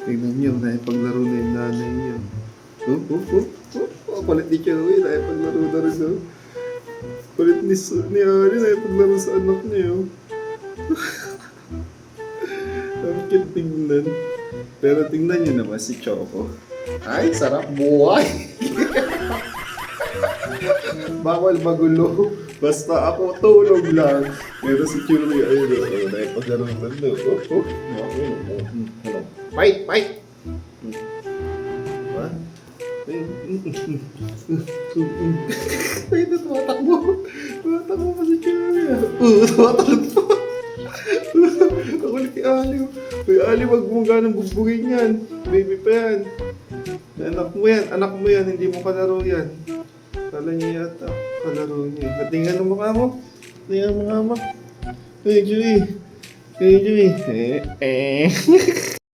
Tingnan niyo, nakipaglaro na yung nanay niyo. Palit ni Chewy, nakipaglaro na rin daw. Palit ni Ari, nakipaglaro sa anak niyo. Ang cute tingnan. Pero tingnan niyo naman si Choco. Ay, sarap buhay! Bawal magulo. Basta ako tulog lang. Pero si Chewy, ayun, nakipaglaro na rin. Fight! Fight! Diba? Ay, tumatakbo. Tumatakbo pa si Cherry. Tumatakbo. Ako ulit kay Ali. Uy, Ali, wag mo ganang bugbugin yan. Baby pa yan. Anak mo yan. Hindi mo kalaro yan. Kala niya yata. Kalaro niya. Patingnan ang mukha mo. Patingnan ang mukha mo. Hey, Joey. Hey, Joey.